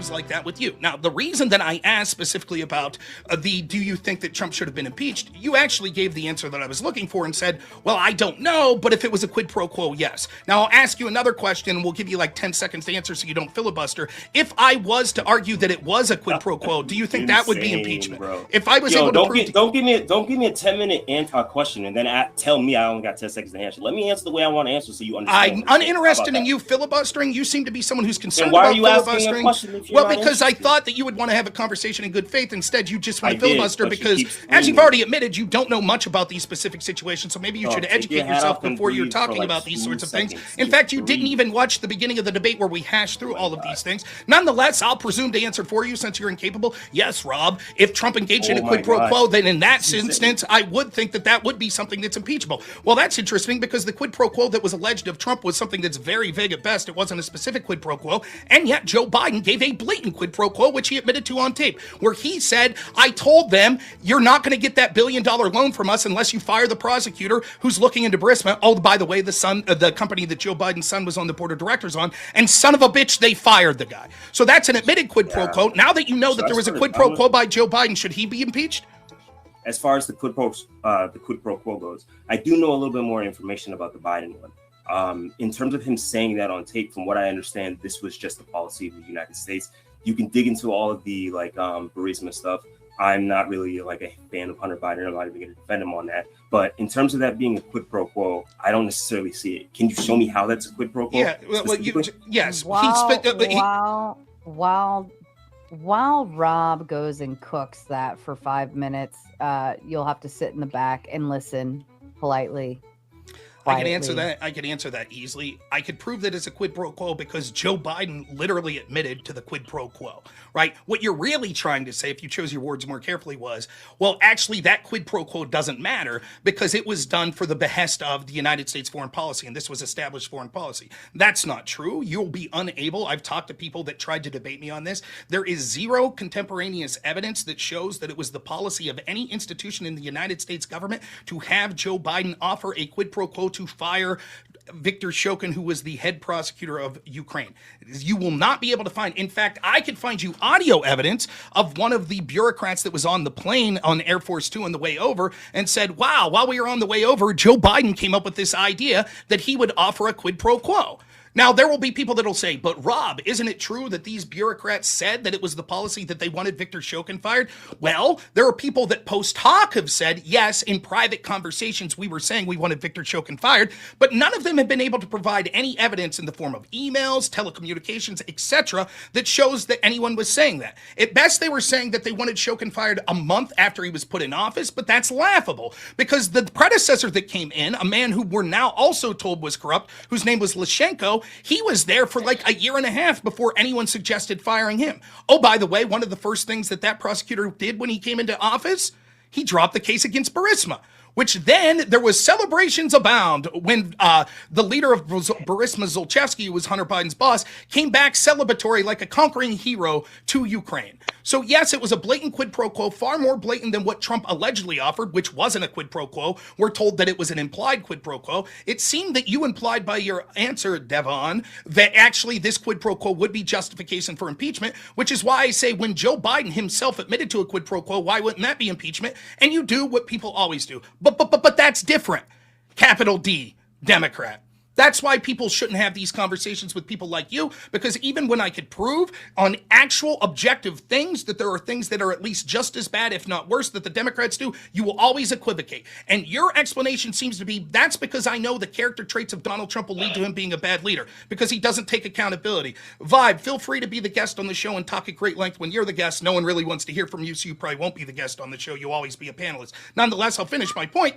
issues like that with you. Now, the reason that I asked specifically about do you think that Trump should have been impeached, you actually gave the answer that I was looking for and said, well, I don't know, but if it was a quid pro quo, yes. Now, I'll ask you another question. We'll give you like 10 seconds to answer so you don't filibuster. If I was to argue that it was a quid pro quo, do you think that would be impeachment? Bro. If I was able to prove... Don't give me a 10-minute anti-question and then tell me I only got 10 seconds to answer. Let me answer the way I want to answer so you understand. I'm uninterested in you filibustering. You seem to be someone who's concerned why about are you filibustering. asking a question if you're Well, not because I interested? thought that you would want to have a conversation in good faith. Instead, you just want to I did, filibuster but you because, keep as you've screaming. already admitted, you don't know much about these specific situations. So maybe you should Take your educate hat yourself off and before you're breathe for, talking like, about these 2 sorts of things. seconds. In fact, you Just didn't breathe. even watch the beginning of the debate where we hashed through all of these things. Nonetheless, I'll presume to answer for you since you're incapable. Yes, Rob, if Trump engaged in a Oh quid my pro God. quo, then in that instance, I would think that that would be something that's impeachable. Well, that's interesting because the quid pro quo that was alleged of Trump was something that's very vague at best. It wasn't a specific quid pro quo. And yet Joe Biden gave a blatant quid pro quo, which he admitted to on tape, where he said, I told them you're not going to get that $1 billion loan from us unless you fire the prosecutor who's looking into Burisma. Oh, by the way, the company that Joe Biden's son was on the board of directors on, and son of a bitch, they fired the guy. So that's an admitted quid pro quo. Now that you know that there was a quid pro quo by Joe Biden, should he be impeached? As far as the quid pro quo goes, I do know a little bit more information about the Biden one. In terms of him saying that on tape, from what I understand, this was just the policy of the United States. You can dig into all of the Burisma stuff. I'm not really like a fan of Hunter Biden. I'm not even going to defend him on that. But in terms of that being a quid pro quo, I don't necessarily see it. Can you show me how that's a quid pro quo? Yeah, well, yes. While Rob goes and cooks that for 5 minutes, you'll have to sit in the back and listen politely. I can answer that easily. I could prove that it's a quid pro quo because Joe Biden literally admitted to the quid pro quo, right? What you're really trying to say, if you chose your words more carefully, was, well, actually, that quid pro quo doesn't matter because it was done for the behest of the United States foreign policy, and this was established foreign policy. That's not true. You'll be unable. I've talked to people that tried to debate me on this. There is zero contemporaneous evidence that shows that it was the policy of any institution in the United States government to have Joe Biden offer a quid pro quo to fire Viktor Shokin, who was the head prosecutor of Ukraine. You will not be able to find. In fact, I could find you audio evidence of one of the bureaucrats that was on the plane on Air Force Two on the way over and said, wow, while we were on the way over, Joe Biden came up with this idea that he would offer a quid pro quo. Now, there will be people that'll say, but Rob, isn't it true that these bureaucrats said that it was the policy that they wanted Viktor Shokin fired? Well, there are people that post hoc have said, yes, in private conversations, we were saying we wanted Viktor Shokin fired, but none of them have been able to provide any evidence in the form of emails, telecommunications, etc., that shows that anyone was saying that. At best, they were saying that they wanted Shokin fired a month after he was put in office, but that's laughable because the predecessor that came in, a man who we're now also told was corrupt, whose name was Lyshenko, he was there for like a year and a half before anyone suggested firing him. Oh, by the way, one of the first things that prosecutor did when he came into office, he dropped the case against Burisma, which then there was celebrations abound when the leader of Burisma, Zlochevsky, who was Hunter Biden's boss, came back celebratory like a conquering hero to Ukraine. So yes, it was a blatant quid pro quo, far more blatant than what Trump allegedly offered, which wasn't a quid pro quo. We're told that it was an implied quid pro quo. It seemed that you implied by your answer, Devon, that actually this quid pro quo would be justification for impeachment, which is why I say when Joe Biden himself admitted to a quid pro quo, why wouldn't that be impeachment? And you do what people always do. But that's different. Capital D, Democrat. That's why people shouldn't have these conversations with people like you, because even when I could prove on actual objective things that there are things that are at least just as bad, if not worse, that the Democrats do, you will always equivocate. And your explanation seems to be, that's because I know the character traits of Donald Trump will lead to him being a bad leader, because he doesn't take accountability. Vibe, feel free to be the guest on the show and talk at great length when you're the guest. No one really wants to hear from you, so you probably won't be the guest on the show. You'll always be a panelist. Nonetheless, I'll finish my point.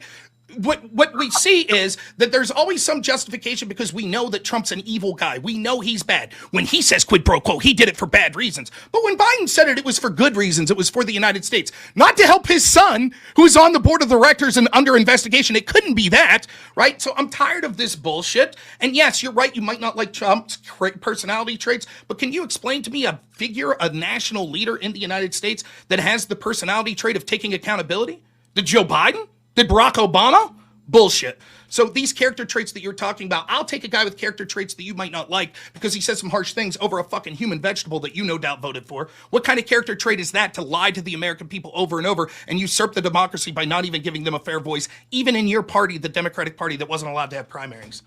What we see is that there's always some justification because we know that Trump's an evil guy. We know he's bad. When he says quid pro quo, he did it for bad reasons. But when Biden said it was for good reasons. It was for the United States, not to help his son, who's on the board of directors and under investigation. It couldn't be that, right? So I'm tired of this bullshit. And yes, you're right. You might not like Trump's personality traits, but can you explain to me a figure, a national leader in the United States that has the personality trait of taking accountability? Did Joe Biden? Did Barack Obama? Bullshit. So these character traits that you're talking about, I'll take a guy with character traits that you might not like because he says some harsh things over a fucking human vegetable that you no doubt voted for. What kind of character trait is that to lie to the American people over and over and usurp the democracy by not even giving them a fair voice, even in your party, the Democratic Party, that wasn't allowed to have primaries?